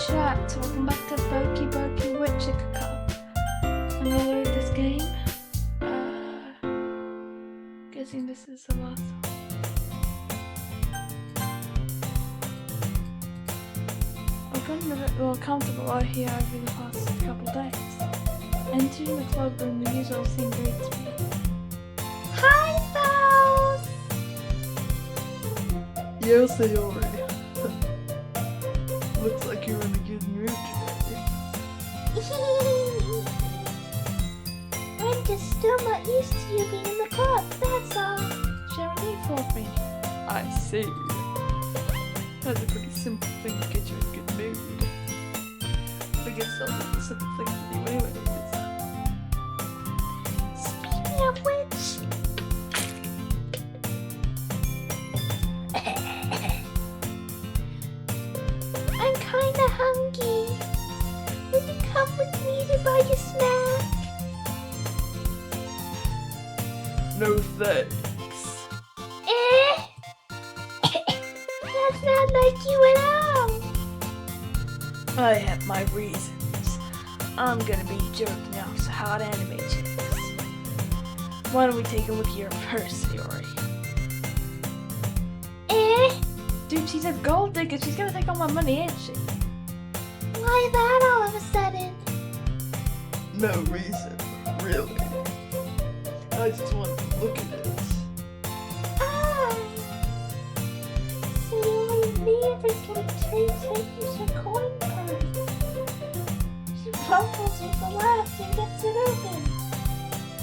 chat, welcome back to Pokey Witcher Cup. I'm gonna load this game. Guessing this is the last one. I've gotten a bit more comfortable out here over the past couple days. Entering the club room, the usual scene greets me. Hi, Faust! Yo, Sayori. Looks like you're in a good mood today. I'm just still not used to you being in the club, that's all. Share a name for me. I see. That's a pretty simple thing to get you in a good mood. I guess I'll do the simple thing for you anyways. Speaking of which... I'm kinda hungry. Will you come with me to buy a snack? No thanks. That's not like you at all. I have my reasons. I'm gonna be jerking off to hot anime chicks. Why don't we take a look at your purse, Sayori? Dude, she's a gold digger. She's gonna take all my money, ain't she? Why that all of a sudden? No reason, really. I just want to look at it. Ah. So you only never get a treat and use your coin purse. She fumbles with the last and gets it open.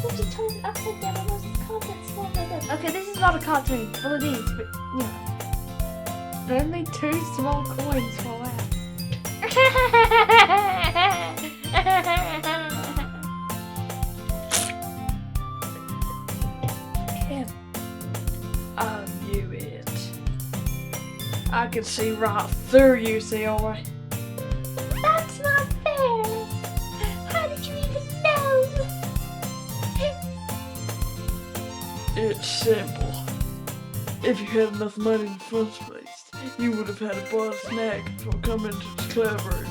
Then she turns it upside down and knows its contents fall right up. Okay, this is not a cartoon. Well, it is, but yeah. Only 2 small coins fall out. I knew it. I can see right through you, Sayori. That's not fair. How did you even know? It's simple. If you had enough money in the first place, you would have had to buy a snack before coming to the club room.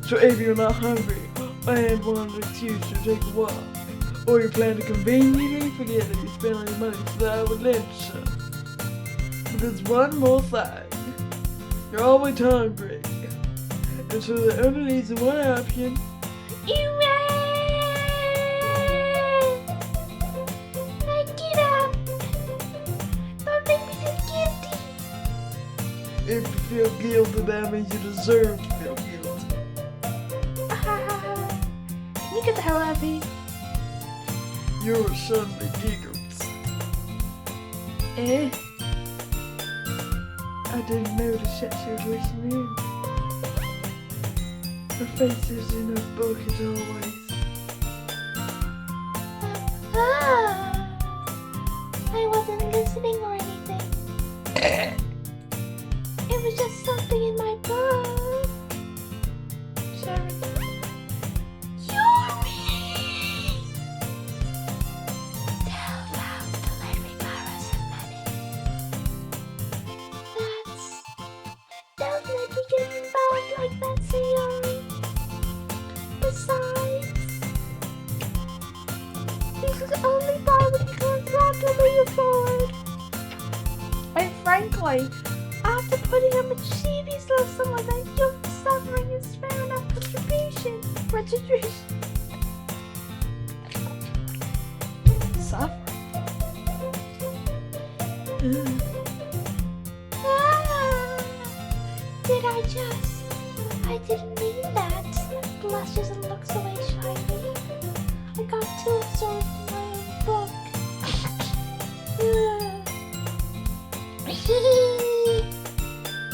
So if you're not hungry and want an excuse to take a walk, or you plan to conveniently forget that you spent all your money so that I would lend you some. But there's one more thing. You're always hungry. And so there only leaves one option. Get up. Don't make me feel guilty. If you feel guilty, that means you deserve to feel guilty. Can you get the hell out of here? You're suddenly giggles. I didn't notice that she was listening. Her face is in her book as always. I wasn't listening or anything. It was just something in my book. Sharon. Yuri! Tell Faust to let me borrow some money. Don't let me get involved like that, Sayori. Besides, this is only borrowing because after we afford. And frankly, After putting up a mischievous little sum like that, your suffering is fair enough contribution. Retribution. suffering. Did I just? I didn't mean that. Blushes and looks away shyly. I got too absorbed in my own book.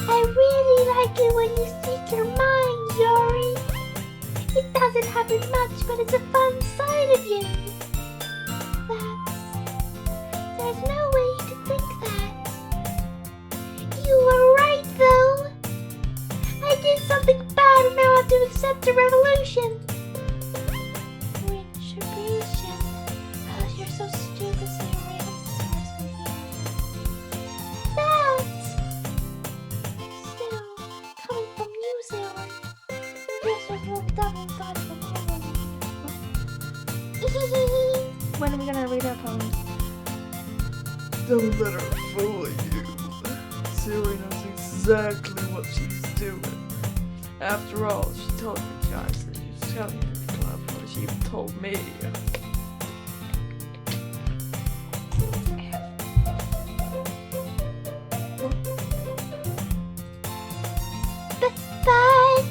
I really like it when you speak your mind, Yuri. It doesn't happen much, but it's a fun side of you. There's no way you could think that. You were right, though. I did something bad and now I have to accept the revolution. Retribution. Oh, you're so stupid, Sayori. I'm sorry for you. That. Still, coming from you, Sarah. Yes, there's no double thought of When are we gonna read our poems? Don't let her fool you. Siri knows exactly what she's doing. After all, she told you guys that she's coming to the club, but she even told me. But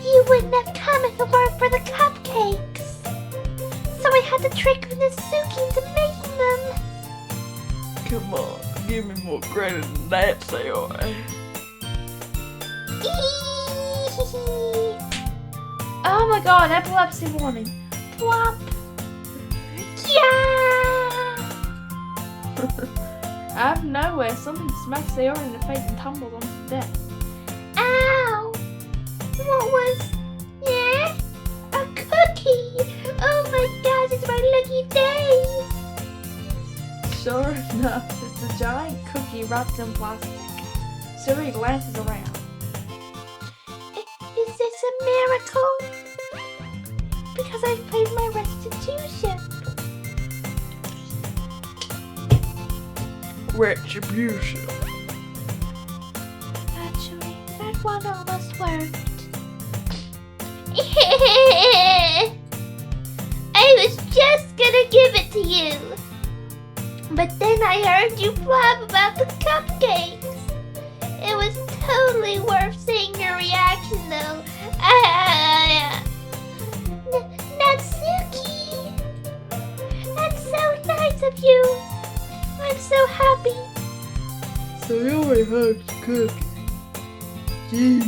you wouldn't have come if it weren't for the cupcakes. So I had to trick Suki into making them. Come on, give me more credit than that, Sayori. Oh my god, epilepsy warning. Plop. Yeah. Out of nowhere, something smacked Sayori in the face and tumbled onto the deck. Ow. What was that? A cookie. Oh my gosh, it's my lucky day. Sure enough, it's a giant cookie wrapped in plastic. Siri glances around. Is this a miracle? Because I've paid my restitution. Retribution. Actually, that one almost worked. I was just gonna give it to you. But then I heard you blab about the cupcakes. It was totally worth seeing your reaction though. Natsuki! That's so nice of you. I'm so happy. Sayori hugs the cookie. Gee,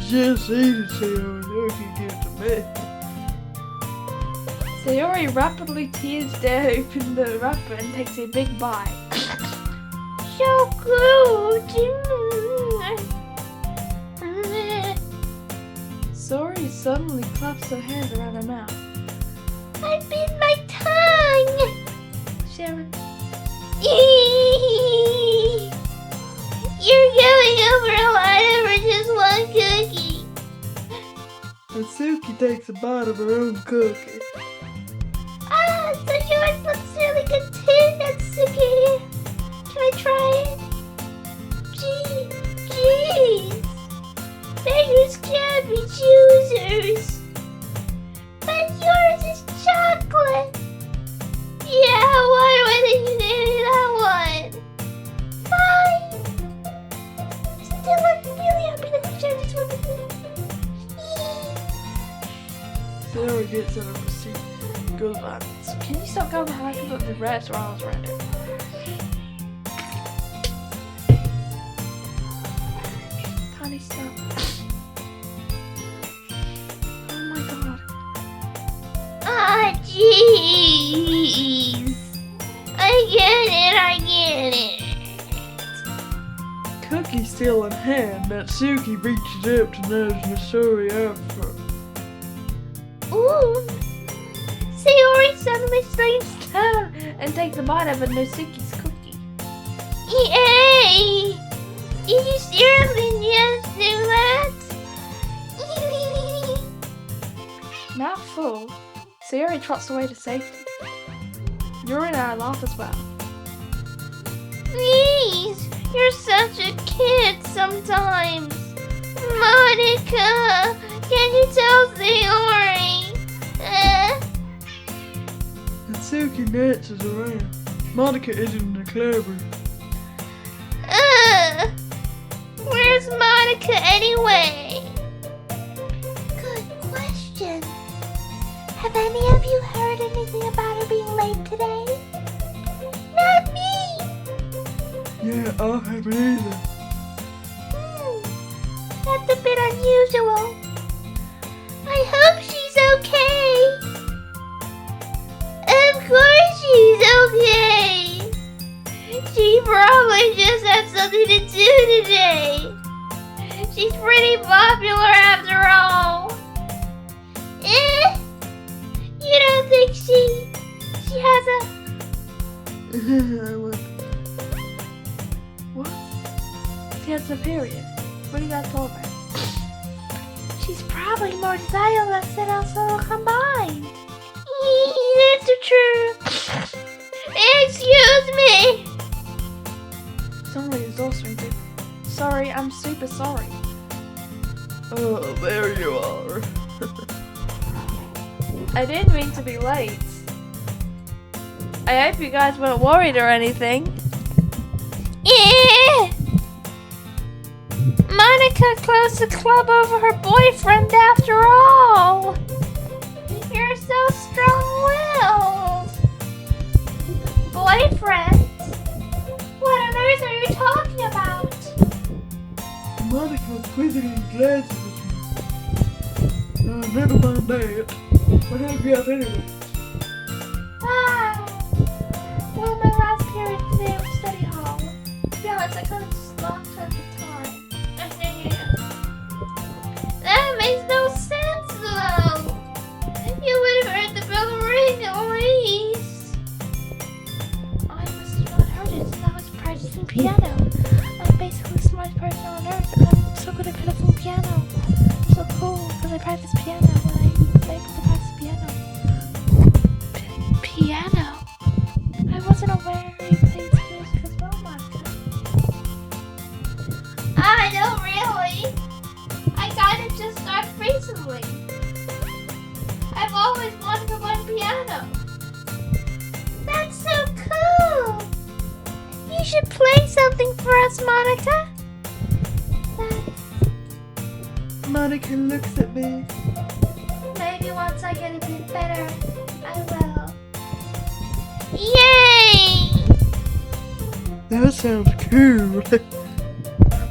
just eat it, Sayori. You can give it to me. Sayori rapidly tears open the wrapper and takes a big bite. So good. Sayori suddenly claps her hands around her mouth. I bit my tongue. Sharon, You're going over a lot over just one cookie. Natsuki takes a bite of her own cookie. Ah, so yours looks really good too, Natsuki. Can I try it? Jeez. Beggars can't be choosers. But yours is chocolate. Yeah, why do I think you needed that one? Fine. Still, I'm really happy that you shared this one with me. Sayori gets out of her seat, goes by. can you stop going behind me with the rest or I'll read it? Tiny stuff. Oh my god. Ah, jeez. I get it. Cookie still in hand, Natsuki reaches up to nudge Missouri out for. Ooh. Sayori suddenly Slings down and takes a bite of a Natsuki's cookie. Yay! Did you seriously just do that? Now full, Sayori trots away to safety. Yuri and I laugh as well. Please, you're such a kid sometimes. Monica, can you tell Sayori? Natsuki dances around. Monica isn't in the clubroom. Where's Monica anyway? Good question. Have any of you heard anything about her being late today? Not me! Yeah, I haven't either. That's a bit unusual. I hope she's okay. Of course she's okay. She probably just had something to do today. She's pretty popular after all. You don't think she has a... What? She has a period. What are you guys talking about? She's probably more desireless than us all combined. That's the truth. Excuse me. Somebody is also dead. Sorry, I'm super sorry. Oh, there you are. I didn't mean to be late. I hope you guys weren't worried or anything. Yeah. Monica closed the club over her boyfriend after all. You're so strong-willed. Boyfriend? What on earth are you talking about? Monica's quizzing glances at you. Never mind that. What have you up anyway? Well, my last period today was study hall. To be honest, I kind of just lost track of time. That makes no sense, though. You would have heard the bell ring at least. I must have not heard it since I was practicing piano. I'm basically the smartest person on earth, and I'm so good at playing piano. I'm so cool because I practice piano when I'm able to practice piano. Piano? I wasn't aware you played music as well, Monica. I don't really. I kind of just started recently. I've always wanted to learn piano. That's so cool. You should play something for us, Monica. Monica looks at me. Maybe once I get a bit better, I will. Yay! That sounds cool.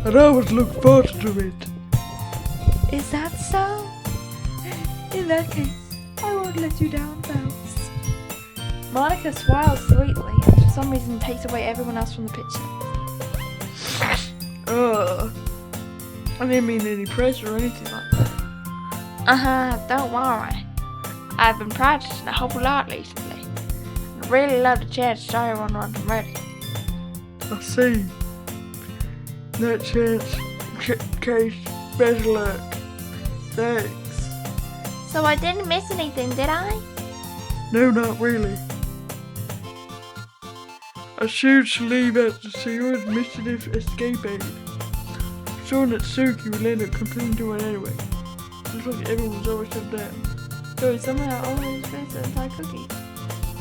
I'd always look forward to it. Is that so? In that case, I won't let you down, Bounce. Monica smiles sweetly and for some reason takes away everyone else from the picture. I didn't mean any pressure or anything like that. Don't worry. I've been practicing a whole lot recently. I'd really love the chance to show everyone what I'm ready. I see. That chance, case, best luck. Thanks. So I didn't miss anything, did I? No, not really. I should leave out to see your mischievous escapade. Sure that Suki will end up complaining to it anyway. Looks like everyone's always shut down. Joey somehow always finished the entire cookie.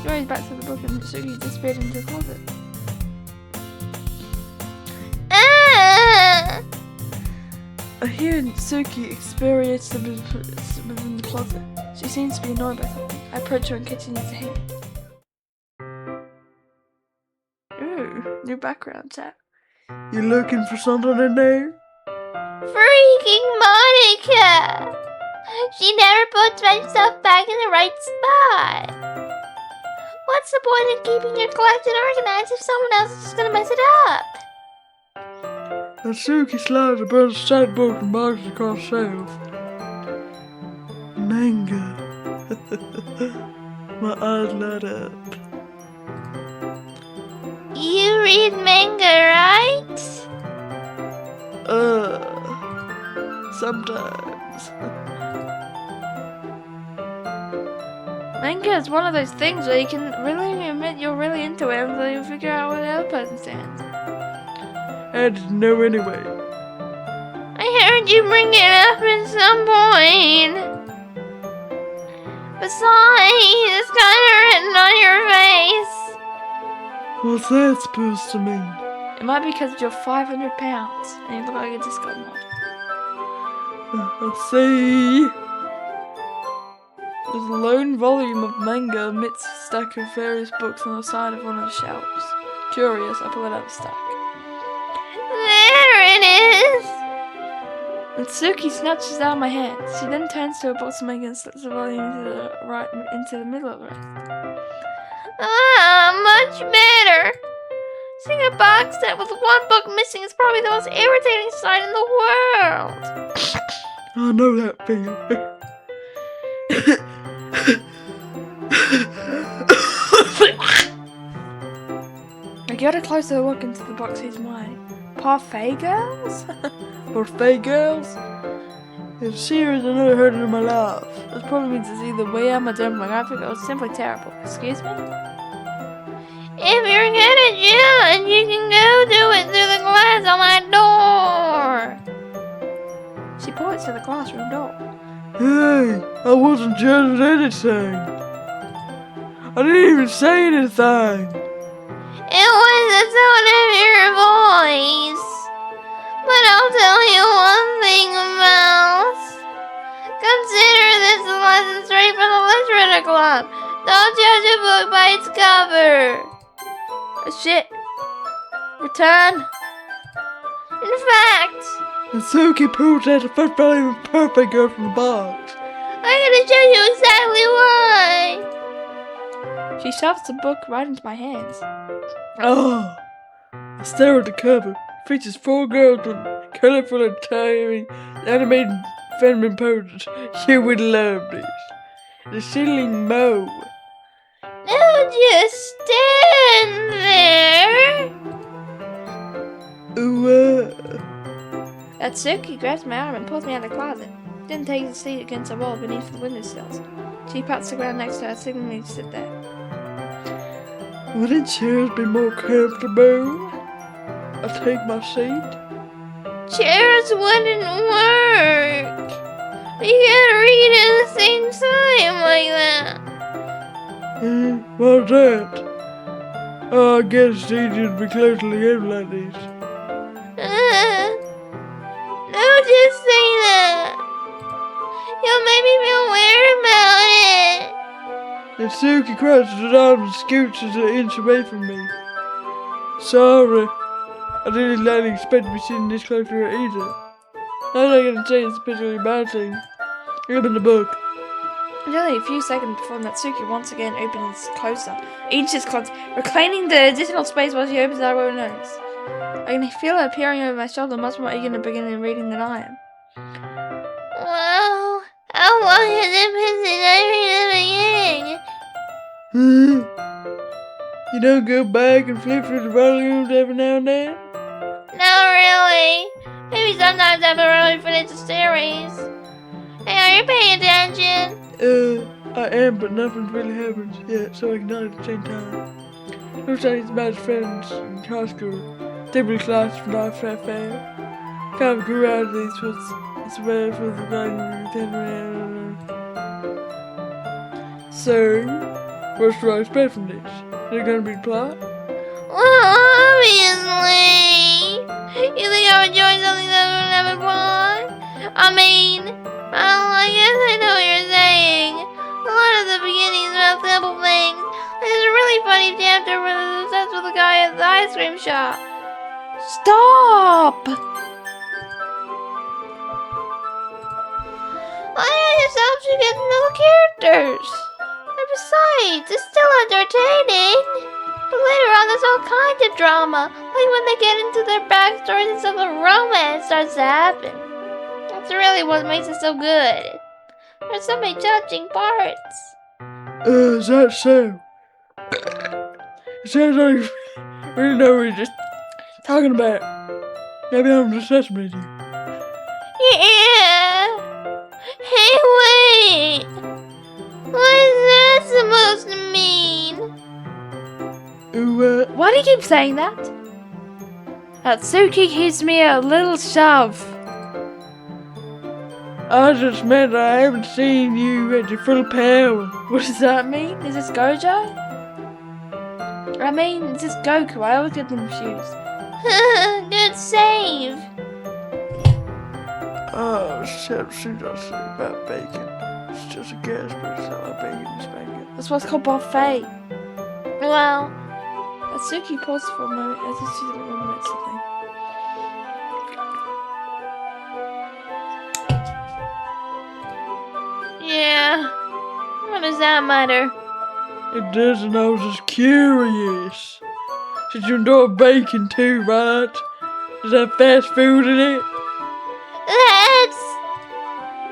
Joey's back to the book and Suki disappeared into the closet. I hear Suki experienced within the closet. She seems to be annoyed by something. I approach her and continue to him. Ooh, new background chat. You looking for something in there? Freaking Monica! She never puts my stuff back in the right spot. What's the point of keeping your collection organized if someone else is just gonna mess it up? And Suki slides a bunch of sad books and boxes across the shelf. Manga. My eyes light up. You read manga, right? Sometimes. Manga is one of those things where you can really admit you're really into it until you figure out where the other person stands. I didn't know anyway. I heard you bring it up at some point. Besides, it's kind of written on your face. What's that supposed to mean? It might be because you're 500 pounds and you look like a disco mod. I see. There's a lone volume of manga amidst a stack of various books on the side of one of the shelves. Curious, I pull it out of the stack. There it is. And Suki snatches it out of my hand. She then turns to her box of manga and slips the volume into the middle of the rest. Much better. Seeing a box set with one book missing is probably the most irritating sight in the world. I know that feeling. I get a closer look into the box. He's mine. Parfait girls? Parfait girls? It's serious, I never heard it in my life. This probably means it's either way out my demographic or it's simply terrible. Excuse me? If you're good at yelling, you can go do it through the glass on my door. She points to the classroom door. Hey, I wasn't judging anything. I didn't even say anything. It was the tone of your voice. But I'll tell you one thing about. Consider this a lesson straight from the Literature Club. Don't judge a book by its cover. Oh shit. Return. In fact, And Suki proved that the first value perfect girl from the box. I'm gonna show you exactly why. She shoves the book right into my hands. Oh, I stare at the cover. It features 4 girls with colorful and tiny animated feminine poses. You would love this. The Shilling Mo. Now just stand there. Ooh, Atsuki grabs my arm and pulls me out of the closet. Then takes a seat against the wall beneath the windowsills. She pats the ground next to her, signaling me to sit there. wouldn't chairs be more comfortable? I'll take my seat. Chairs wouldn't work. You can't read at the same time like that. What's that? Oh, I guess it's easier to be close to the game like this. Don't just say that. You'll make me feel weird about it. And Suki crosses his arms and scoots an inch away from me. Sorry. I didn't exactly expect to be sitting this close to her either. I'm not gonna say it's a particularly bad thing. Open the book. It's only a few seconds before Natsuki once again opens closer, inches closer, reclaiming the additional space while she opens her own nose. I can feel her peering over my shoulder, much more eager to begin reading than I am. Well, how long has it been since I read the beginning? You don't go back and flip through the volumes every now and then? Not really. Maybe sometimes after I finish the series. Hey, are you paying attention? I am, but nothing's really happened yet, so I can nod at the same time. Looks like it's about his friends in high school. Typically class from life fair. Kind of grew out of this was it's rare for the guy. So, what should I expect from this? Is it gonna be the plot? Well, obviously. You think I would join something that would have a plot? I guess I know what you're saying. A lot of the beginnings about simple things. There's a really funny chapter where there's obsessed with a guy at the ice cream shop. Stop! Why don't you stop to get to know the characters? And besides, it's still entertaining. But later on, there's all kinds of drama, like when they get into their backstories and stuff, the romance starts to happen. That's really what makes it so good. There's so many touching parts. Is that so? It sounds like you really know what you're just talking about. Maybe I'm just estimating you. Yeah. Hey, wait. What is that supposed to mean? Ooh, Why do you keep saying that? Atsuki gives me a little shove. I just meant I haven't seen you at your full power. What does that mean? Is this Gojo? I mean, is this Goku? I always get them confused. Good save. Oh, shit, as soon as I say about bacon. It's just a gas, but it's not like bacon, it's bacon. That's what's called buffet. Well, Atsuki paused for a moment as if she didn't remember something. yeah. What does that matter? It doesn't, I was just curious. Since you enjoy bacon too, right? Does that have fast food in it? That's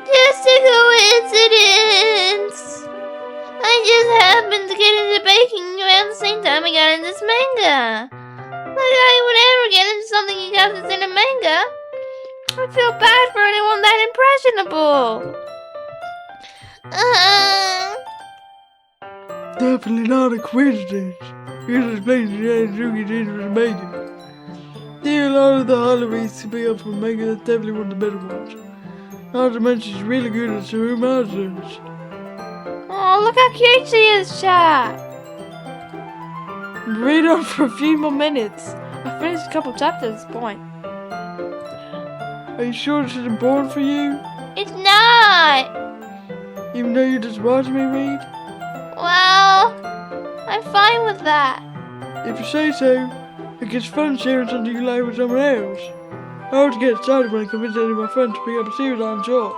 just a coincidence. I just happened to get into baking around the same time I got into this manga. Like I would ever get into something because it's in a manga. I feel bad for anyone that fashionable. Definitely not a coincidence. Here's this place that Suki did was Megan. There are a lot of the holidays to be up for Megan. That's definitely one of the better ones. Not to mention she's really good at some mountains. Oh, look how cute she is, chat. Read on for a few more minutes. I finished a couple chapters at this point. Are you sure this is important for you? It's not. Even though you're just watching me read? Well, I'm fine with that. If you say so, it gets fun sharing something you like with someone else. I always get excited when I convince any of my friends to pick up a series I'm short.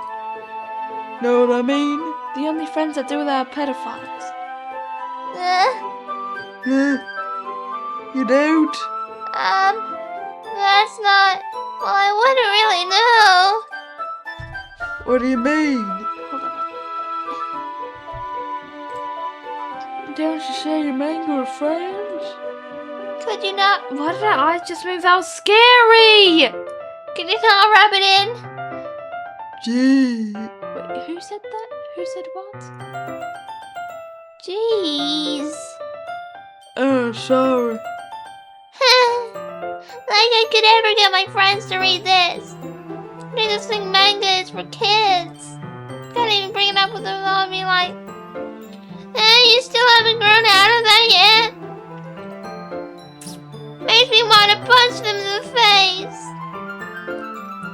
Know what I mean? The only friends that do that are pedophiles. You don't? That's not. Well, I wouldn't really know. What do you mean? Hold on. Don't you share your manga with friends? Could you not? Why did our eyes just move? That was scary! Could you not rub it in? Gee. Wait, who said that? Who said what? Jeez. Oh, sorry. Like I could ever get my friends to read this. They just think manga is for kids. Can't even bring it up with them. They'll be like, you still haven't grown out of that yet? Makes me want to punch them in the face.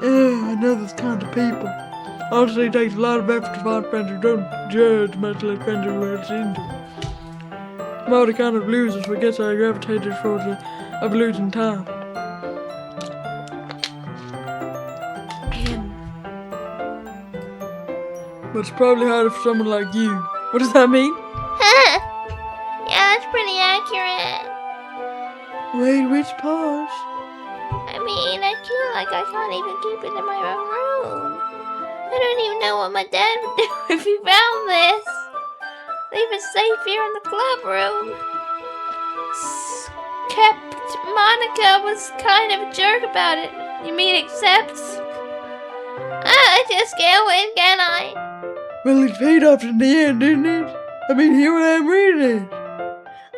I know those kind of people. Honestly, it takes a lot of effort to find friends who don't judge, much like friends who are into it. I'm all the kind of losers who gets I gravitated towards of losing time. But it's probably harder for someone like you. What does that mean? Yeah, that's pretty accurate. Wait, which part? I mean, I feel like I can't even keep it in my own room. I don't even know what my dad would do if he found this. Leave it safe here in the club room. Kept Monica was kind of a jerk about it. You mean accepts? I just can't win, can I? Well, it paid off in the end, didn't it? I mean, here I am reading it.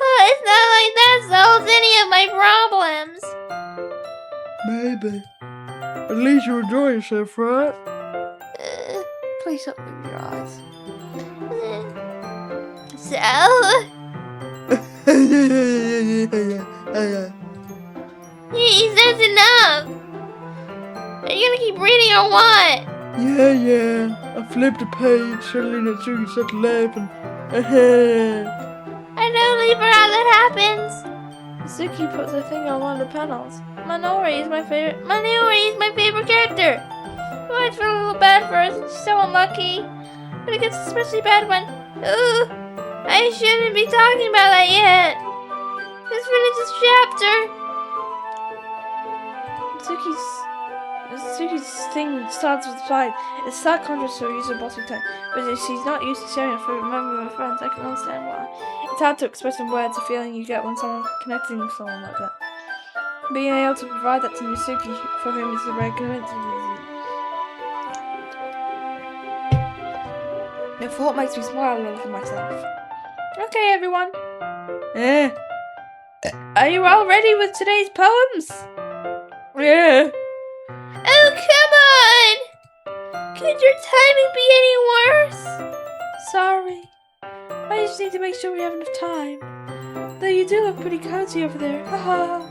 Oh, it's not like that solves any of my problems. Maybe. At least you enjoy yourself, right? Please don't move your eyes. So? He says enough. Are you gonna keep reading or what? Yeah. I flipped a page, suddenly Natsuki started laughing. I don't leave her how that happens. Suki puts her finger on one of the panels. Manori is my favorite character. Oh, I feel a little bad for her since she's so unlucky. But it gets especially bad when... Ooh, I shouldn't be talking about that yet. Let's finish this chapter. Suki's thing starts with fine. It's sad contrast to her usual bossy tone, but if she's not used to sharing her favorite memory with her friends, I can understand why. It's hard to express in words the feeling you get when someone connecting with someone like that. Being able to provide that to Suki, for whom it's a rare coincidence. The thought makes me smile a little for myself. Okay, everyone. Are you all ready with today's poems? Yeah. Oh, come on! Could your timing be any worse? Sorry. I just need to make sure we have enough time. Though you do look pretty cozy over there. Haha.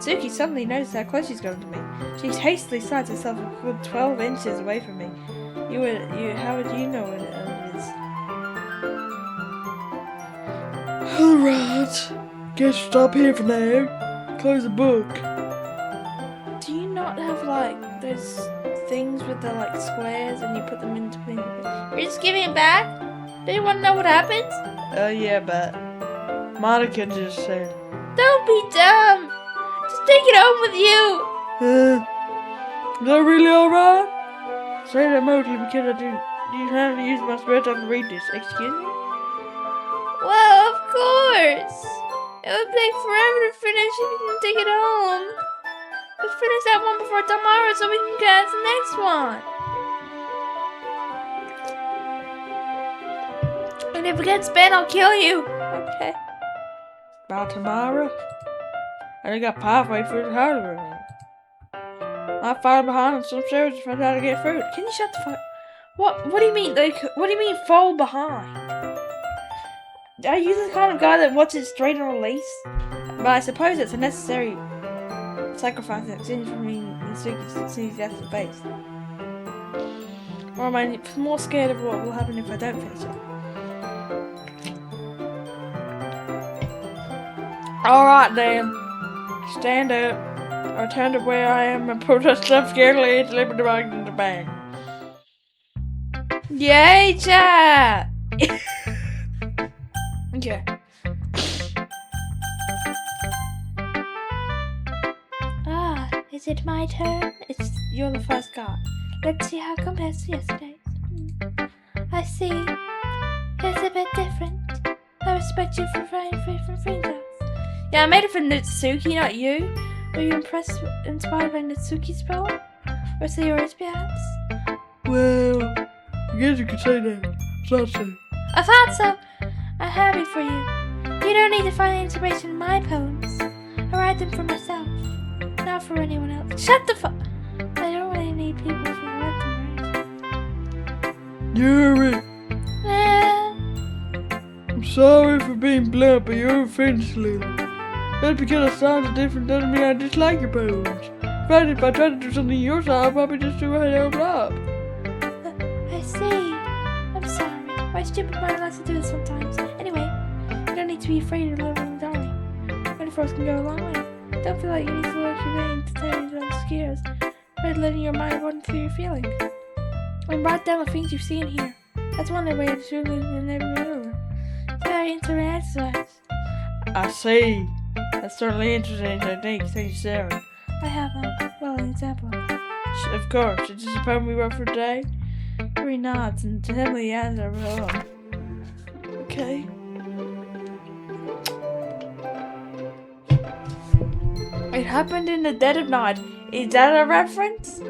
Suki suddenly noticed how close she's gotten to me. She hastily slides herself a good 12 inches away from me. How would you know what it is? Alright. Guess stop here for now. Close the book. Do you not have like those things with the like squares and you put them in between the You're just giving it back? Do you want to know what happens? Yeah, but Monica just said. Don't be dumb! Just take it home with you! Is that really alright? Say that mostly because I didn't have to use my spare time to read this. Excuse me? Well, of course! It would take forever to finish if you didn't take it home. Let's finish that one before tomorrow so we can catch the next one. And if it gets bad, I'll kill you. Okay. By tomorrow? I got pathway through the hardware. I fall behind on some servers to find out how to get through. Can you shut the fuck? What do you mean? Like, what do you mean fall behind? Are you the kind of guy that watches straight on a lease? But I suppose it's a necessary sacrifice in exchange for me and Suki's death to base. Or am I more scared of what will happen if I don't finish it? Alright then. Stand up. I return to where I am and put that stuff scarcely and slip the bag in the bag. Yay, chat! Okay. Ah, is it my turn? You're the first guy. Let's see how it compares to yesterday's. I see. It's a bit different. I respect you for running free from freedom. Yeah, I made it for Natsuki, not you. Were you inspired by Natsuki's poem? Or is it yours, perhaps? Well, I guess you could say that. So. I thought so. I'm happy for you. You don't need to find inspiration in my poems. I write them for myself, not for anyone else. Shut the fuck. I don't really need people to write them, right? Yuri, Eh. I'm sorry for being blunt, but you're offensive. Just because I sound different doesn't mean I dislike your poems. In fact, if I tried to do something your side, I'd probably just do a hell of a job. I see. I'm sorry. My stupid mind likes to do this sometimes. Anyway, you don't need to be afraid of living dying. Metaphors can go a long way. Don't feel like you need to work your way to tell you those gears. Try letting your mind run through your feelings. And write down the things you see and hear. That's one way to truly in every other. It's very interesting exercise. I see. That's certainly interesting technique. Thank you, Sarah. I have an example of it. Of course. Is this a poem we wrote for today? Three nods and heavily answer below. Okay. It happened in the dead of night. Is that a reference?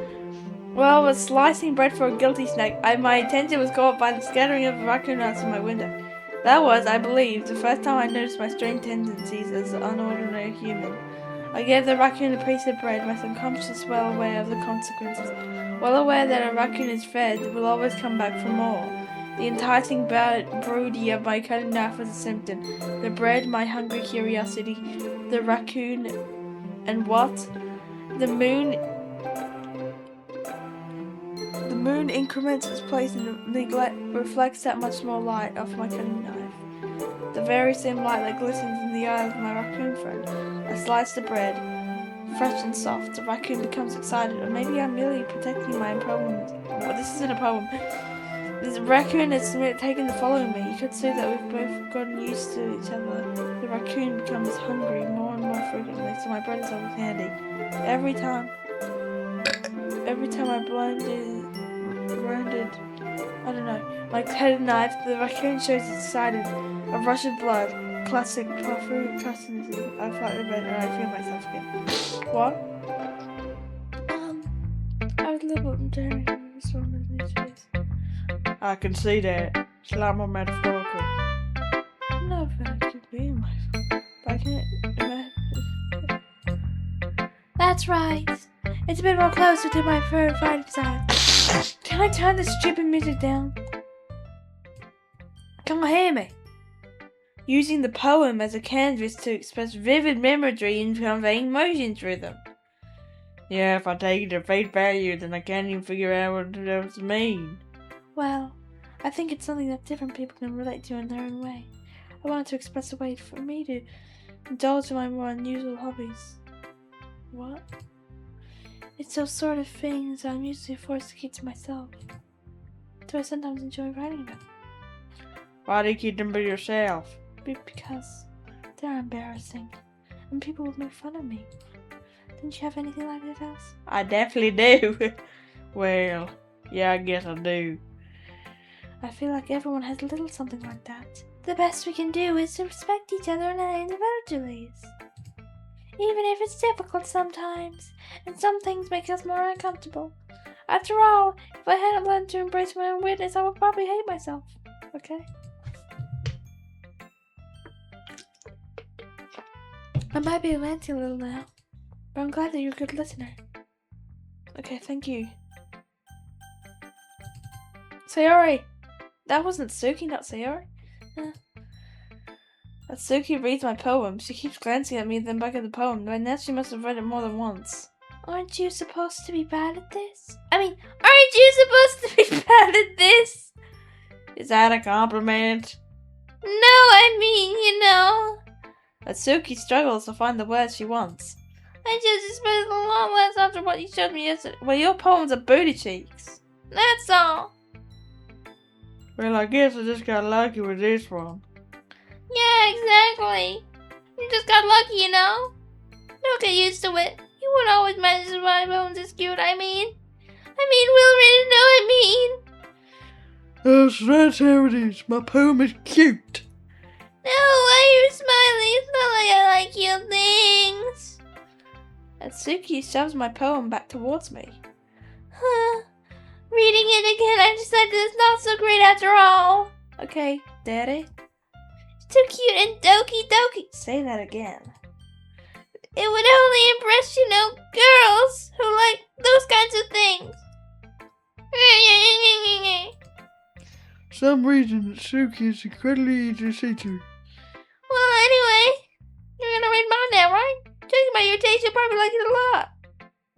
Well, I was slicing bread for a guilty snake. My attention was caught by the scattering of raccoon nuts in my window. That was, I believe, the first time I noticed my strange tendencies as an unordinary human. I gave the raccoon a piece of bread, my subconscious well aware of the consequences. Well aware that a raccoon is fed, will always come back for more. The enticing broody of my cutting knife was a symptom. The bread, my hungry curiosity. The raccoon, and what? The moon increments its place in the neglect, reflects that much more light off my cutting knife. The very same light that glistens in the eye of my raccoon friend. I slice the bread, fresh and soft. The raccoon becomes excited, or maybe I'm merely protecting my poem. Well, this isn't a poem. This raccoon is taken to follow me. You could say that we've both gotten used to each other. The raccoon becomes hungry more and more frequently, so my bread is always handy. Every time I I don't know, my cutting knife, the raccoon shows excited. A rush of blood, classic fruit customs. I flat the bed and I feel myself again. What? I was a little bit daring in response to these days. I can see that. It's a lot more metaphorical. No, if I could be in my phone. But I can't imagine. That's right. It's a bit more closer to my verified side. Can I turn this stupid music down? Can you hear me? Using the poem as a canvas to express vivid imagery and conveying emotion through them. Yeah, if I take it at face value, then I can't even figure out what it does mean. Well, I think it's something that different people can relate to in their own way. I wanted to express a way for me to indulge in my more unusual hobbies. What? It's those sort of things I'm usually forced to keep to myself. So I sometimes enjoy writing about. Why do you keep them to yourself? Because they're embarrassing, and people would make fun of me. Didn't you have anything like that else? I definitely do. Well, yeah, I guess I do. I feel like everyone has a little something like that. The best we can do is to respect each other in our individual ways. even if it's difficult sometimes, and some things make us more uncomfortable. After all, if I hadn't learned to embrace my own weirdness, I would probably hate myself. Okay? I might be ranting a little now, but I'm glad that you're a good listener. Okay, thank you. Sayori! That wasn't Suki, not Sayori. As Suki reads my poem, she keeps glancing at me then back at the poem. By now she must have read it more than once. Aren't you supposed to be bad at this? Aren't you supposed to be bad at this? Is that a compliment? No, I mean, Atsuki struggles to find the words she wants. I just expected a lot less after what you showed me yesterday. Well, your poems are booty cheeks. That's all. Well, I guess I just got lucky with this one. Yeah, exactly. You just got lucky, Don't get used to it. You won't always mention my poems as cute, Will read it, Oh, so that's how it is. My poem is cute. No, why are you smiling? It's not like I like cute things. Atsuki shoves my poem back towards me. Reading it again, I decided it's not so great after all. Okay, Daddy. It's too cute and doky. Say that again. It would only impress, girls who like those kinds of things. For some reason, Suki is incredibly easy to see to. Well, anyway, you're gonna read mine now, right? Judging by your taste, you'll probably like it a lot.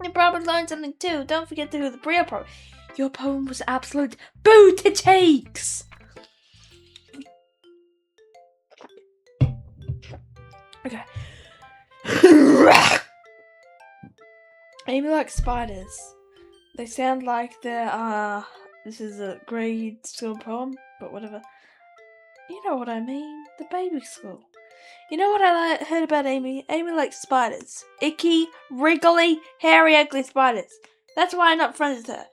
You'll probably learn something too. Don't forget to do the real poem. Your poem was absolute booty cheeks. Okay. Amy likes spiders. They sound like they're, this is a grade school poem, but whatever. You know what I mean. The baby school. You know what I heard about Amy? Amy likes spiders. Icky, wriggly, hairy, ugly spiders. That's why I'm not friends with her.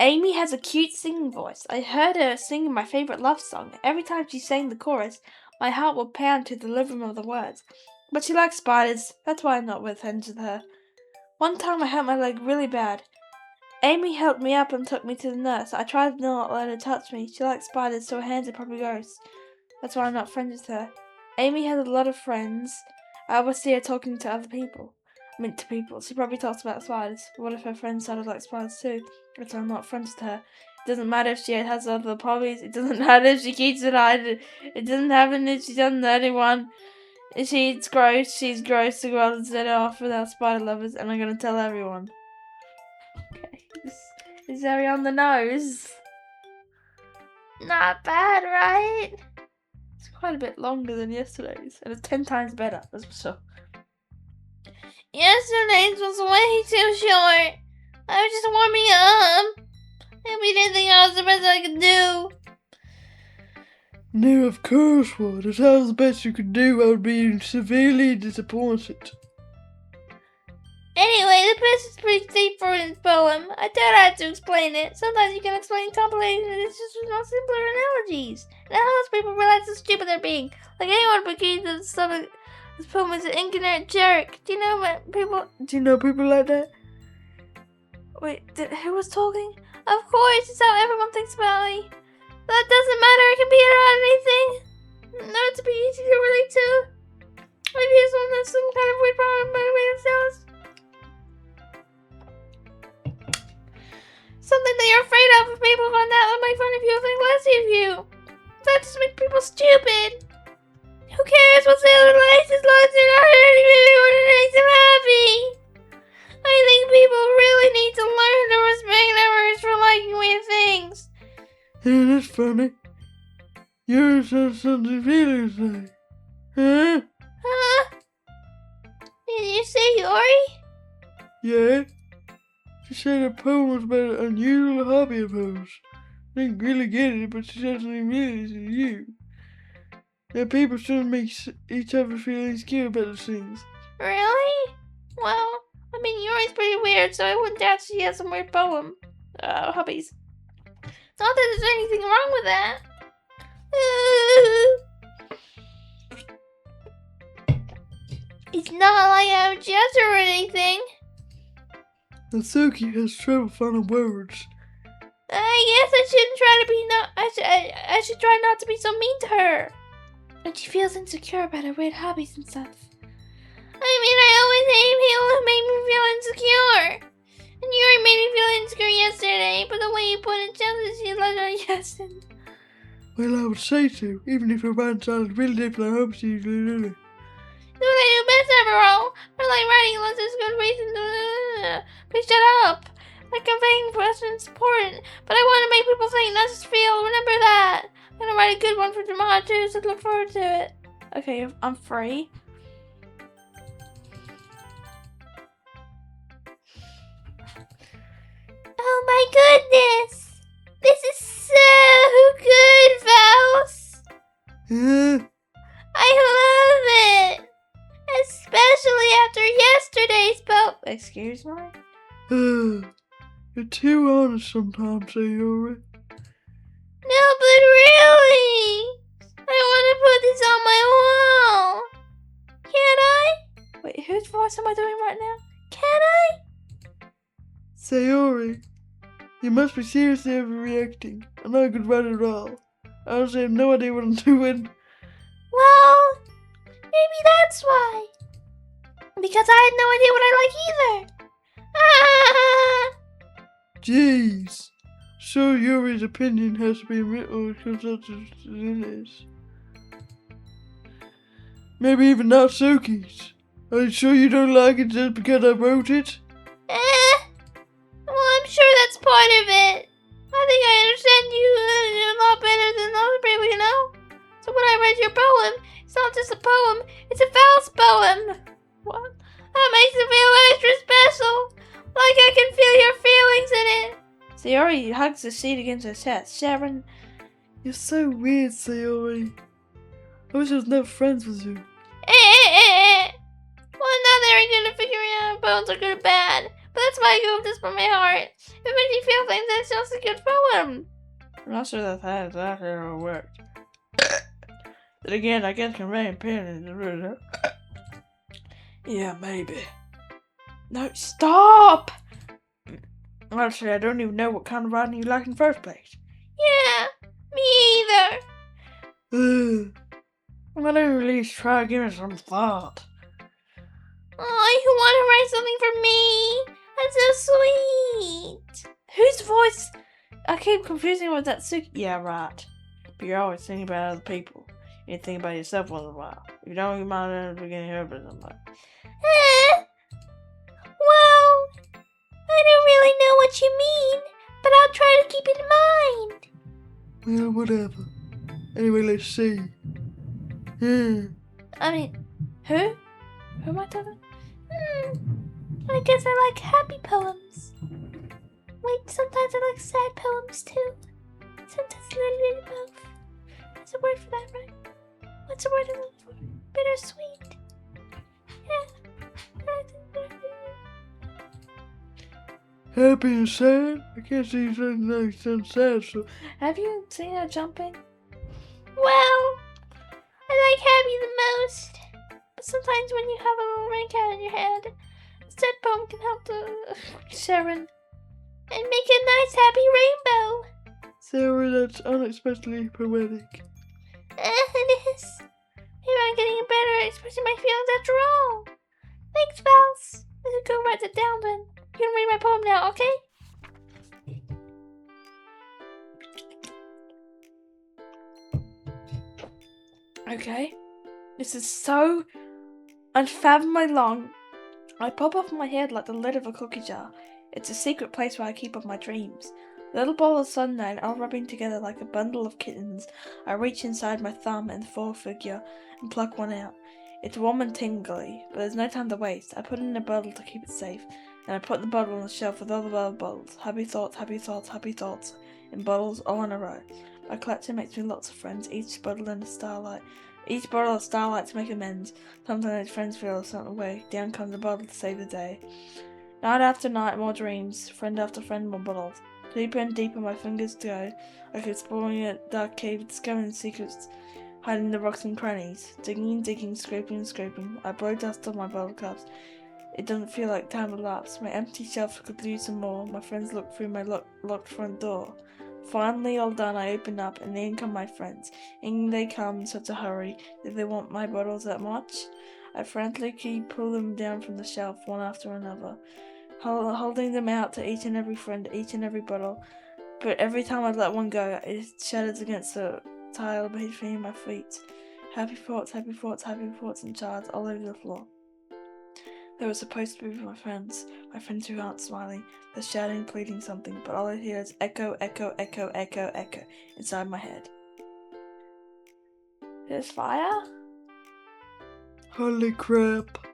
Amy has a cute singing voice. I heard her singing my favorite love song. Every time she sang the chorus, my heart would pound to the rhythm of the words. But she likes spiders. That's why I'm not friends with her. One time I hurt my leg really bad. Amy helped me up and took me to the nurse. I tried to not let her touch me. She likes spiders, so her hands are probably gross. That's why I'm not friends with her. Amy has a lot of friends. I always see her talking to other people. To people. She probably talks about spiders. What if her friends sounded like spiders too? That's why I'm not friends with her. It doesn't matter if she has other hobbies. It doesn't matter if she keeps it hidden. It doesn't happen if she doesn't hurt anyone. If she's gross, she's gross. The world is better off without spider lovers, and I'm gonna tell everyone. Okay, this is very on the nose. Not bad, right? It's quite a bit longer than yesterday's, and it's 10 times better. So. Yesterday's was way too short. I was just warming up. And we didn't think I was the best I could do. No, of course, what? If that was the best you could do, I would be severely disappointed. Anyway, the piece is pretty deep for his poem. I doubt I have to explain it. Sometimes you can explain complicated it's just with more simpler analogies. And it helps people realize how stupid they're being. Like anyone but Keith and stuff. This poem is an ignorant jerk. Do you know people like that? Wait, who was talking? Of course, it's how everyone thinks about me. That doesn't matter, it can be about anything. No, it's a bit easy to relate to. Maybe it's one that's some kind of weird problem by the way it sounds. Something that you're afraid of if people find out and make fun of you or think less of you. That just makes people stupid. Who cares what Sailor likes as long as they're not hurting anyone and makes them happy? I think people really need to learn to respect others for liking weird things. Yeah, that's funny. Yours has something really to say. Huh? Huh? Did you say Yori? Yeah. She said her poem was about an unusual hobby of hers. I didn't really get it, but she said something really to you. That people shouldn't make each other feel insecure about those things. Really? Well, Yori's pretty weird, so I wouldn't doubt she has some weird poem. Hobbies. It's not that there's anything wrong with that. It's not like I'm just or anything. Natsuki has trouble finding words. I guess I shouldn't try to be not. I should try not to be so mean to her. And she feels insecure about her weird hobbies and stuff. I mean, I always hate people who make me feel insecure. And Yuri made me feel insecure yesterday, but the way you put it just she let her yes. Well, I would say so, even if her mind sounded really different. I hope she's Do what I do best overall. I like writing unless there's good reason to. Please shut up. Like conveying information is important, but I want to make people think, not just feel. Remember that. I'm gonna write a good one for tomorrow too, so look forward to it. Okay, I'm free. Oh my goodness! This is so good, Faust! Yeah. I love it! Especially after yesterday's poem. Excuse me? You're too honest sometimes, Sayori. No, but really! I want to put this on my wall! Can I? Wait, whose voice am I doing right now? Can I? Sayori, you must be seriously overreacting. I'm not a good writer at all. I honestly have no idea what I'm doing. Well, maybe that's why. Because I had no idea what I like either. Ah! Jeez. So Yuri's opinion has to be written consulted in this. Maybe even Natsuki's. Are you sure you don't like it just because I wrote it? Well, I'm sure that's part of it. I think I understand you a lot better than other people, you know? So when I read your poem, it's not just a poem, it's a Faust poem. What? That makes it feel extra special. Like I can feel your feelings in it. Sayori hugs the seat against her chest. Sharon, You're so weird, Sayori. I wish I was never friends with you. Well, I'm not very good at figuring out if poems are good or bad. But that's why I go with this from my heart. If it makes you feel things, that's just a good poem. I'm not sure that's exactly how it worked. But again, I guess conveying pain is yeah, maybe. No, stop! Actually, I don't even know what kind of writing you like in the first place. Yeah, me either. Why don't you at least try giving it some thought? Oh, you want to write something for me? That's so sweet. Whose voice? I keep confusing with that Suki. Yeah, right. But you're always thinking about other people. You think about yourself once in a while. If you don't, you might end up getting hurt by somebody. Well, I don't really know what you mean, but I'll try to keep it in mind. Well, whatever. Anyway, let's see. I mean, who? Who am I talking? I guess I like happy poems. Wait, sometimes I like sad poems too. Sometimes a little bit of both. There's a word for that, right? What's the word I'm looking for? Bittersweet. Happy and sad? I can't see something that sounds sad, so... Have you seen her jumping? Well, I like happy the most. But sometimes when you have a little rain cloud in your head, a sad poem can help to Sharon. and make a nice happy rainbow. Sarah, that's unexpectedly poetic. It is. Maybe I'm getting better at expressing my feelings after all. Thanks, Faust. I should go write it down then. You can read my poem now, okay? Okay. This is so unfathomably long. I pop off my head like the lid of a cookie jar. It's a secret place where I keep up my dreams. A little ball of sunlight all rubbing together like a bundle of kittens. I reach inside my thumb and forefinger and pluck one out. It's warm and tingly, but there's no time to waste. I put it in a bottle to keep it safe, and I put the bottle on the shelf with all the other bottles. Happy thoughts, happy thoughts, happy thoughts, in bottles all in a row. My collection makes me lots of friends, each bottle in a starlight. Each bottle of starlight to make amends. Sometimes friends feel a certain way. Down comes a bottle to save the day. Night after night, more dreams. Friend after friend, more bottles. Deeper and deeper my fingers go. I keep exploring a dark cave, discovering secrets hiding in the rocks and crannies, digging and digging, scraping and scraping. I blow dust on my bottle caps. It doesn't feel like time elapsed. My empty shelf could use some more. My friends look through my locked front door. Finally, all done, I open up, and in come my friends. In they come in such a hurry. Did they want my bottles that much? I frantically pull them down from the shelf, one after another, holding them out to each and every friend, each and every bottle. But every time I let one go, it shatters against the tile beneath my feet. Happy thoughts, happy thoughts, happy thoughts, and shards all over the floor. They were supposed to be my friends who aren't smiling. They're shouting, pleading something, but all I hear is echo, echo, echo, echo, echo inside my head. There's fire? Holy crap.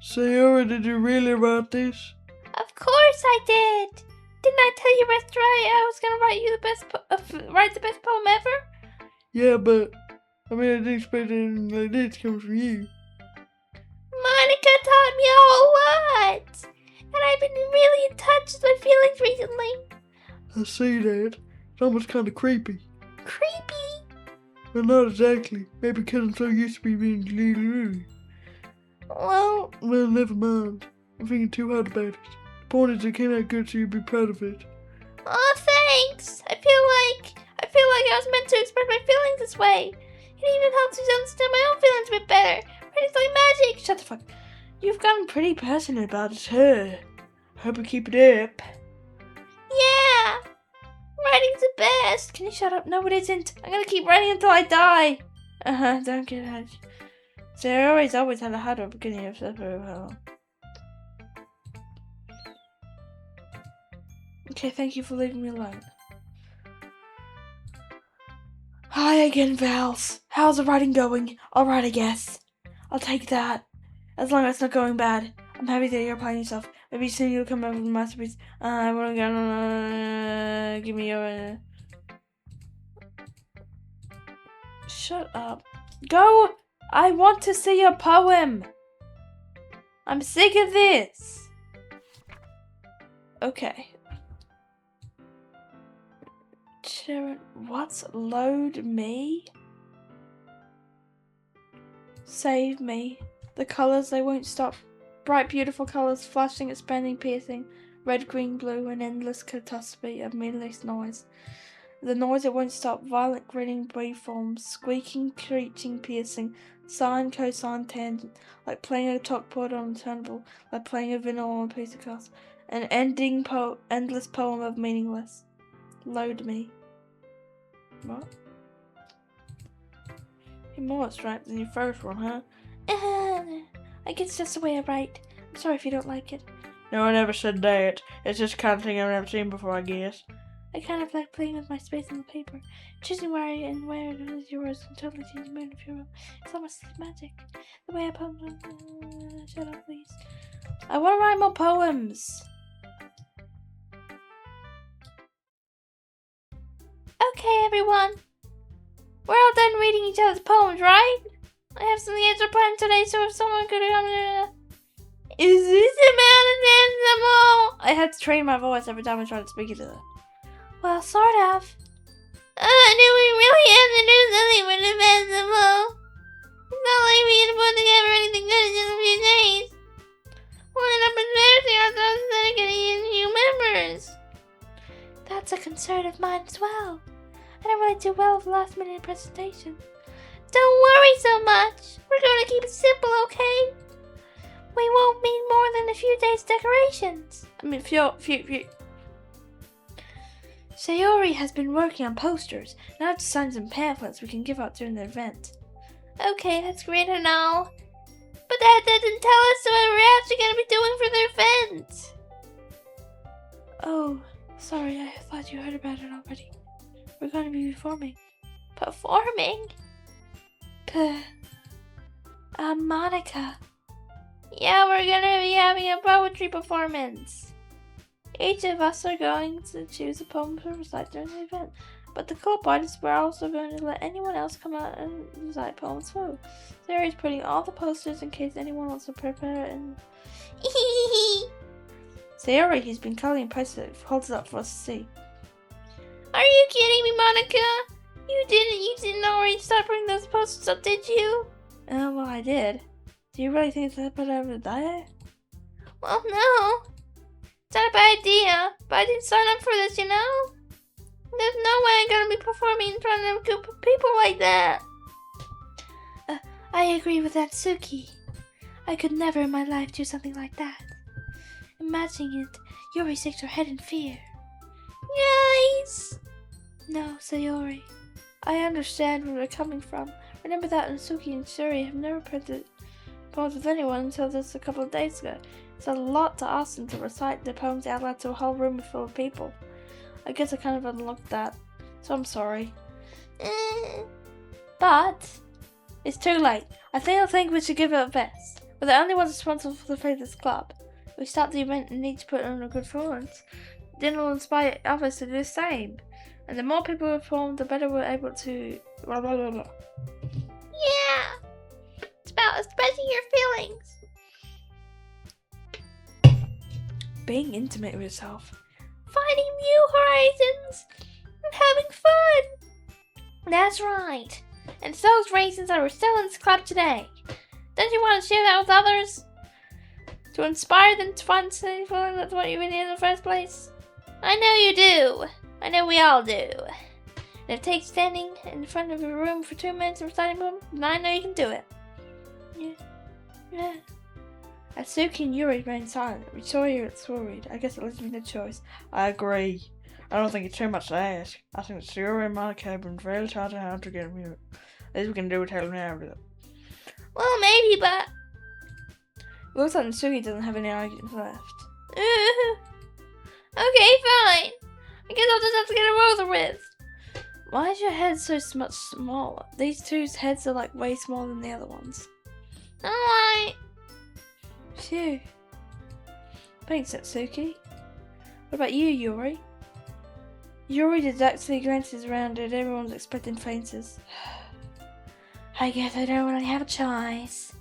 Sayora, did you really write this? Of course I did! Didn't I tell you yesterday I was gonna write you write the best poem ever? Yeah, but I didn't expect anything like this coming from you. Monica taught me a whole lot! And I've been really in touch with my feelings recently. I see that. It's almost kind of creepy. Creepy? Well, not exactly. Maybe because I'm so used to being little. Well, never mind. I'm thinking too hard about it. The point is it came out good, so you'd be proud of it. oh, thanks. I feel like I was meant to express my feelings this way. It even helps me to understand my own feelings a bit better. Writing's like magic. Shut the fuck. You've gotten pretty passionate about it, huh? Hope you keep it up. Yeah. Writing's the best. Can you shut up? No, it isn't. I'm gonna keep writing until I die. Don't get ahead. So I always had a hard time beginning of stuff very well. Okay, thank you for leaving me alone. Hi again, Vals. How's the writing going? Alright, I guess. I'll take that. As long as it's not going bad. I'm happy that you're applying yourself. Maybe soon you'll come up with a masterpiece. I wanna go, give me your... Shut up. Go! I want to see your poem. I'm sick of this. Okay. Sharon, what's load me? Save me. The colours, they won't stop. Bright, beautiful colours, flashing, expanding, piercing. Red, green, blue, an endless catastrophe of meaningless noise. The noise, it won't stop. Violent, grinning, waveforms. Squeaking, screeching, piercing. Sine, cosine, tangent. Like playing a chalkboard on a turnbuckle. Like playing a vinyl on a piece of glass. An endless poem of meaningless. Load me. What? You're more striped than your first one, huh? I guess it's just the way I write. I'm sorry if you don't like it. No, I never said that. It's just the kind of thing I've never seen before, I guess. I kind of like playing with my space on the paper. Choosing where it is yours and totally changing mine if you're. It's almost like magic. The way I poem. Shut up, please. I want to write more poems. Okay, everyone. We're all done reading each other's poems, right? I have something extra planned today, so if someone could come to... Is this a mountain animal? I had to train my voice every time I tried to speak it to them. Well, sort of. Do we really have to do something with the festival? It's not like we can put together anything good in just a few days. We'll end up embarrassing ourselves instead of getting new members. That's a concern of mine as well. I don't really do well with last-minute presentations. Don't worry so much. We're going to keep it simple, okay? We won't need more than a few days' decorations. few. Sayori has been working on posters. Now to sign some pamphlets we can give out during the event. Okay, that's great and all. But that doesn't tell us what we're actually going to be doing for the event. Oh, sorry, I thought you heard about it already. We're going to be performing. Performing? Monica. Yeah, we're going to be having a poetry performance. Each of us are going to choose a poem to recite during the event. But the club artists, we're also going to let anyone else come out and recite poems too. Sarah's putting all the posters in case anyone wants to prepare and... Sayori, who's been coloring posters, holds it up for us to see. Are you kidding me, Monica? You didn't already start putting those posters up, did you? Well, I did. Do you really think that I put it over there? Well, no. It's not a bad idea, but I didn't sign up for this, you know? There's no way I'm gonna be performing in front of a group of people like that. I agree with that, Suki. I could never in my life do something like that. Imagining it, Yuri shakes her head in fear. Guys! No, Sayori. I understand where they're coming from. Remember that Suki and Shuri have never printed poems with anyone until just a couple of days ago. It's a lot to ask them to recite their poems out loud to a whole room full of people. I guess I kind of overlooked that, so I'm sorry. But it's too late. I think we should give it a best. We're the only ones responsible for the fate of this club. If we start the event and need to put on a good performance, then it'll inspire others to do the same. And the more people we perform, the better we're able to blah blah blah blah. Yeah! It's about expressing your feelings. Being intimate with yourself. Finding new horizons. And having fun. That's right. And it's those reasons that we're still in this club today. Don't you want to share that with others? To inspire them to find something that's what you really in the first place? I know you do. I know we all do. And if it takes standing in front of a room for 2 minutes and reciting them, then I know you can do it. Yeah. As Suki and Yuri remain silent, Victoria is worried. I guess it leaves me no choice. I agree. I don't think it's too much to ask. I think that Yuri and Monica have been very taught how to get here. At least we can do it tell now. Well, maybe, but... It looks like Suki doesn't have any arguments left. Okay, fine. I guess I'll just have to get it over with. Why is your head so much smaller? These two's heads are like way smaller than the other ones. Alright. Phew. Thanks, Satsuki. What about you, Yuri? Yuri deductively glances around at everyone's expecting faces. I guess I don't really have a choice.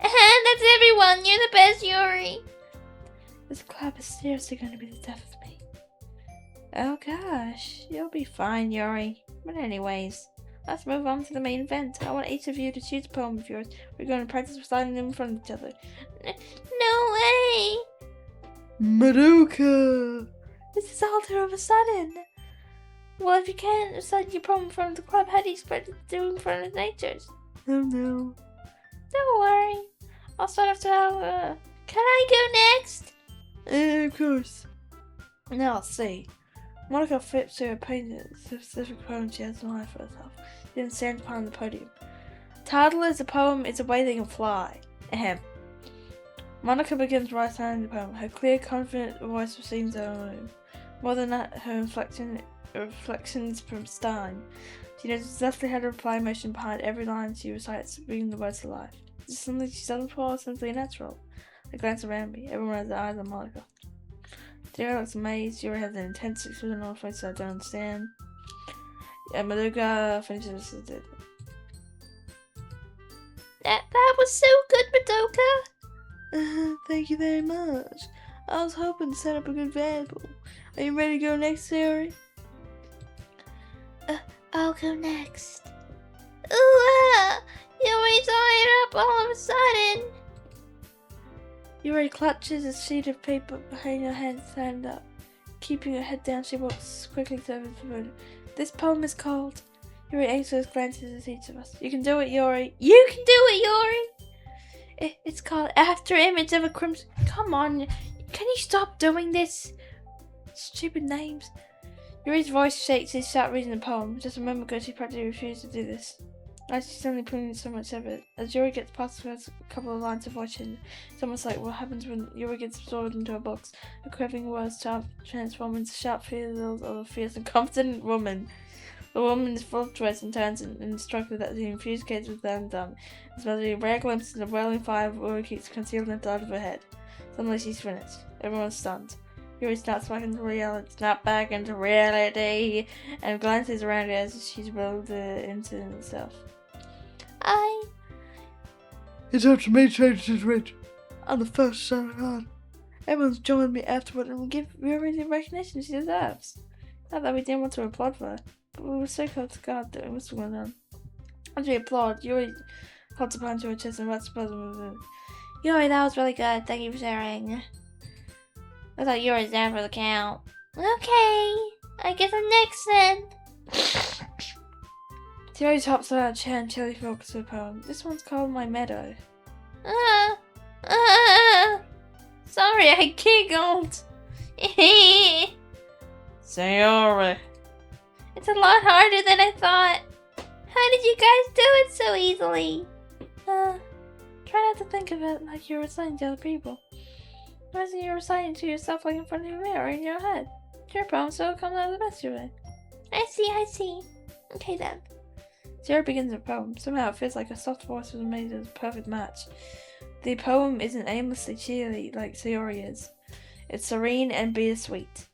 That's everyone. You're the best, Yuri. This club is seriously going to be the death of me. Oh gosh, you'll be fine, Yuri. But anyways, let's move on to the main event. I want each of you to choose a poem of yours. We're going to practice reciting them in front of each other. No way! Madoka! This is all too of a sudden. Well, if you can't recite your poem in front of the club, how do you expect it to do in front of nature's? Oh no. Don't worry. I'll start off to can I go next? Of course. Now let's see. Monica flips to a painted specific poem she has in mind for herself, then stands behind the podium. Title is the poem is a way they can fly. Ahem. Monica begins reciting the poem. Her clear, confident voice receives her own. More than that, her reflections from Stein. She knows exactly how to apply emotion behind every line she recites, bringing the words to life. Is this something she's done before or simply natural? I glance around me. Everyone has their eyes on Monica. Sarah looks amazed. Yuri has an intense expression on her face that I don't understand. Madoka finishes it. That was so good, Madoka. Thank you very much. I was hoping to set up a good example. Are you ready to go next, Sarah? I'll go next. Ooh, Yuri's all up all of a sudden. Yuri clutches a sheet of paper behind her head, stand up. Keeping her head down, she walks quickly to the podium. This poem is called... Yuri aims those glances at each of us. You can do it, Yuri. You can do it, Yuri. It's called After Image of a Crimson... Come on, can you stop doing this? Stupid names. Yuri's voice shakes as she starts reading the poem. Just a moment ago, she practically refused to do this. Now she's suddenly putting in so much effort. As Yuri gets past the first couple of lines of watching, it's almost like what happens when Yuri gets absorbed into a box. Her curving words transform into sharp feels of a fierce and confident woman. The woman is full of twists and turns and struck with that the infused gaze with them dumb. It's about a rare glimpse of the whirling fire of Yuri keeps concealed inside of her head. Suddenly she's finished. Everyone's stunned. Yuri snaps back into reality, and glances around her as she's willed into herself. It's up to me to change this rich. I'm the first son on. Everyone's joined me afterward and will give Yuri the recognition she deserves. Not that we didn't want to applaud for her, We were so close to God doing what's going on. As we applaud, Yuri holds a punch to her chest and wraps the puzzle with it. Yuri, that was really good. Thank you for sharing. I thought Yuri's down for the count. Okay, I guess I'm next then. Yuri hops out of her chair and chilly focuses her poem. This one's called My Meadow. Sorry, I giggled. Sayori. It's a lot harder than I thought. How did you guys do it so easily? Try not to think of it like you're reciting to other people. Imagine you're reciting to yourself like in front of a mirror in your head. Your poem so it comes out of the best of it. I see. Okay then. Sayori begins her poem. Somehow it feels like a soft voice was made as a perfect match. The poem isn't aimlessly cheery like Sayori is. It's serene and bittersweet.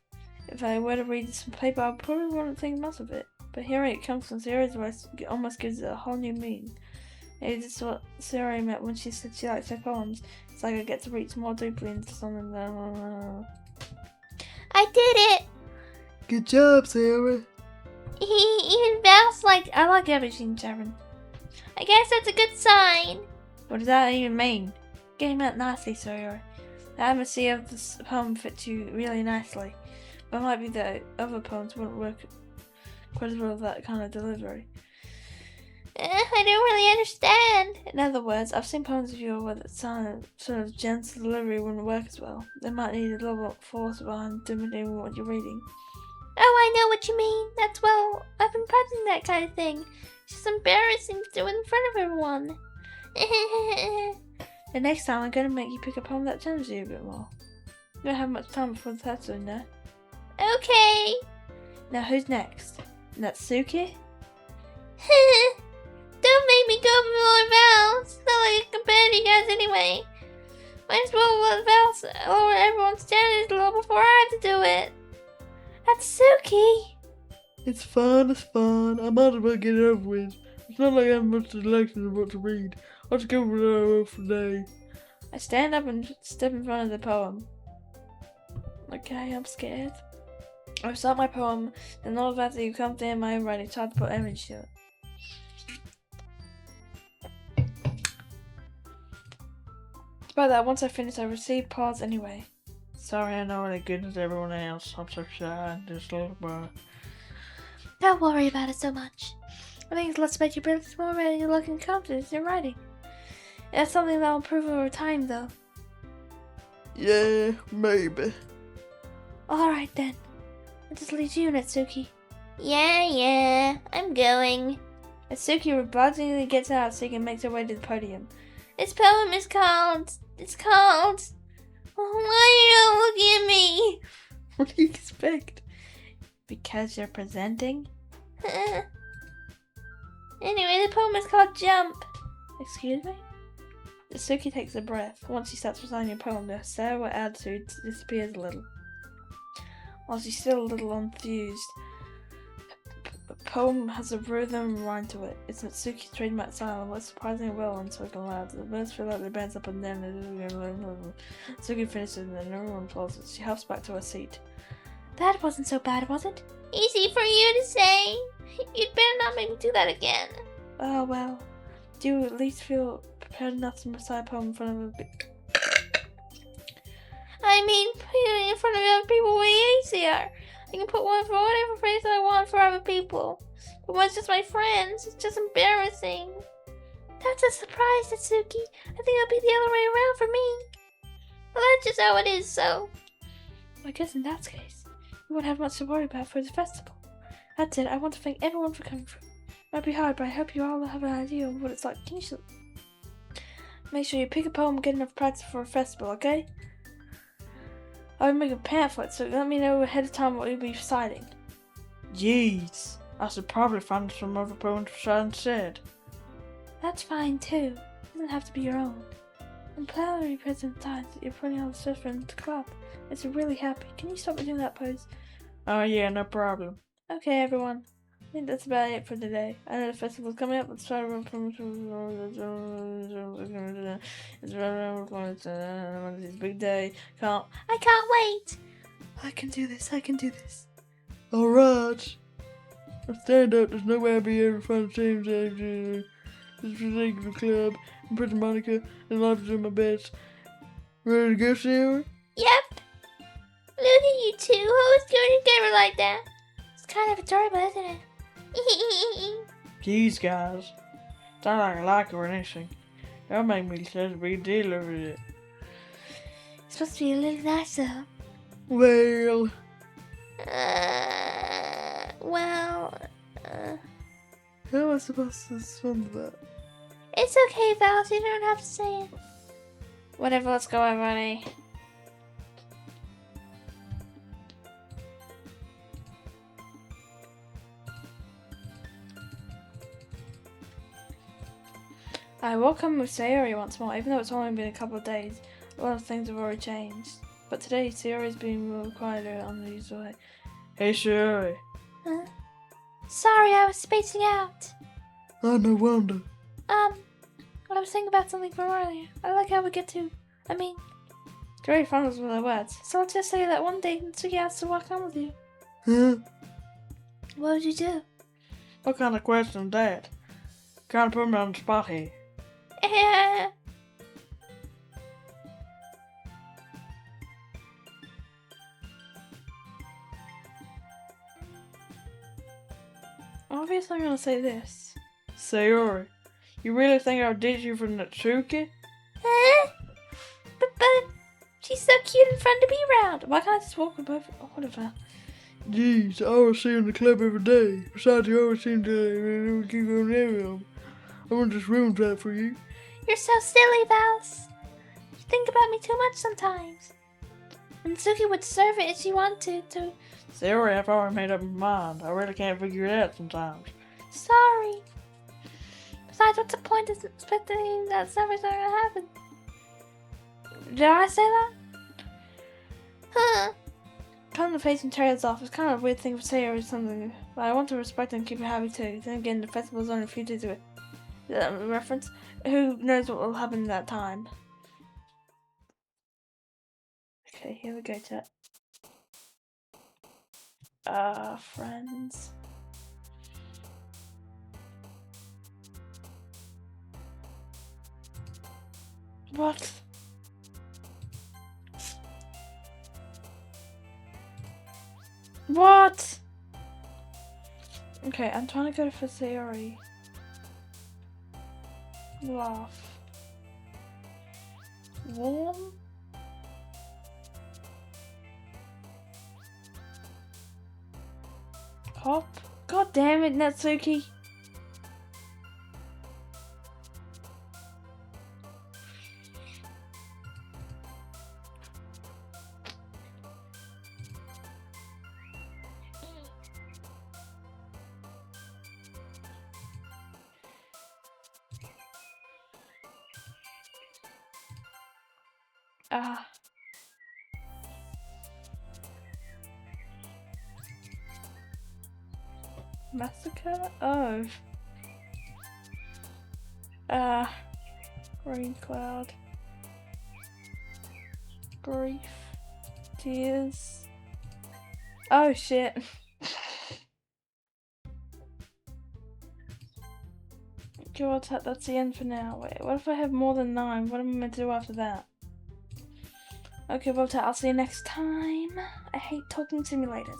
If I were to read this from paper, I probably wouldn't think much of it. But hearing it comes from Sayori's voice almost gives it a whole new meaning. Maybe this is what Sayori meant when she said she likes her poems. It's like I get to reach more deeply into something. I did it! Good job, Sayori. Even Val's I like everything, Sharon. I guess that's a good sign. What does that even mean? Getting out nicely, Sayori. The atmosphere of this poem fits you really nicely. But it might be that other poems wouldn't work quite as well with that kind of delivery. I don't really understand. In other words, I've seen poems of yours where that sort of gentle delivery wouldn't work as well. They might need a little more force behind imitating what you're reading. Oh, I know what you mean. That's I've been practicing that kind of thing. It's just embarrassing to do it in front of everyone. The next time I'm going to make you pick a poem that challenges you a bit more. You don't have much time before the test, now. Okay. Now who's next? Natsuki? Don't make me go for more vowels. It's not like I compare to you guys anyway. Might as well let vowels lower everyone's standards a little before I have to do it. Natsuki! It's fine. I might as well get it over with. It's not like I have much selection of what to read. I'll just go with what I wrote for today. I stand up and step in front of the poem. Okay, I'm scared. I recite my poem, then all of after you come to hear my own writing, try to put image to it. Despite that, once I finish, I receive pause anyway. Sorry, I know really good as everyone else. I'm so shy and just a little boy. Don't worry about it so much. I think it's less about your ability, more about your luck and confidence in writing. That's something that'll improve over time, though. Yeah, maybe. Alright then. It just leaves you, Natsuki. Yeah, I'm going. Natsuki begrudgingly gets out so she can make her way to the podium. This poem is called... Why are you not looking at me? What do you expect? Because you're presenting? Anyway, the poem is called Jump. Excuse me? Natsuki takes a breath. Once she starts reciting her poem, her sour attitude disappears a little. While she's still a little enthused, the poem has a rhythm and rhyme to it. It's Natsuki's trademark style and works surprisingly well on spoken loud. The birds feel like they bounce up and down. Natsuki finishes and then everyone applauds. She hops back to her seat. That wasn't so bad, was it? Easy for you to say. You'd better not make me do that again. Oh well. Do you at least feel prepared enough to recite a poem in front of a I mean, putting it in front of other people way easier. I can put one for whatever phrase I want for other people. But when it's just my friends, it's just embarrassing. That's a surprise, Natsuki. I think it'll be the other way around for me. Well, that's just how it is, so. I guess in that case, you won't have much to worry about for the festival. That's it. I want to thank everyone for coming through. It might be hard, but I hope you all have an idea of what it's like. Can you make sure you pick a poem and get enough practice for a festival, okay? I would make a pamphlet, so let me know ahead of time what you'll be reciting. Jeez, I should probably find some other poems to recite instead. That's fine too. It doesn't have to be your own. I'm proud of you, President Tides, that you're putting all the stuff in the club. It's really happy. Can you stop me doing that pose? Oh yeah, no problem. Okay, everyone. I think that's about it for today. I know the festival's coming up. Let's try to run from it's a big day. I can't wait. I can do this. Alright. I stand up, there's no way I'll be able to find the same thing. This particular club, and Pretty Monica, and life is in my best. Ready to go, Sarah? Yep. Look at you two. Who's going together like that? It's kind of adorable, isn't it? Jeez, guys. It's not like I like her or anything. Don't make me such a big deal over it. It's supposed to be a little nicer. Well, how am I supposed to respond to that? It's okay, Vals. You don't have to say it. Whatever, let's go, everybody. I welcome with Sayori once more, even though it's only been a couple of days. A lot of things have already changed. But today, Sayori's being more quieter on the usual way. Hey, Sherry. Huh? Sorry, I was spacing out. Oh, no wonder. I was thinking about something from earlier. I like how we get to, It's very fun with my words. So let's just say that one day Suki has to walk home with you. Huh? What would you do? What kind of question is that? Kind of put me on the spot here. Obviously, I'm gonna say this. Sayori, you really think I'll ditch you for Natsuki? Huh? But she's so cute and fun to be around. Why can't I just walk with both? Oh, whatever. Jeez, I always see you in the club every day. Besides, you always seem to keep on there. I want to just ruin that for you. You're so silly, Vals. You think about me too much sometimes. And Suki would serve it if she wanted to. Sayori, I've already made up my mind. I really can't figure it out sometimes. Sorry. Besides, what's the point of expecting that something's not gonna happen? Did I say that? Huh. Cutting the face and tails off is kind of a weird thing for Sayori or something, but I want to respect and keep her happy too. Then again, the festival's only a few days away. Reference? Who knows what will happen in that time? Okay, here we go, chat. Friends. What? What? Okay, I'm trying to go for Sayori. Laugh. Warm? Pop? God damn it, Natsuki. Massacre? Oh. Rain cloud. Grief. Tears. Oh shit. Okay, well, that's the end for now. Wait, what if I have more than 9? What am I meant to do after that? Okay, well, I'll see you next time. I hate talking simulators.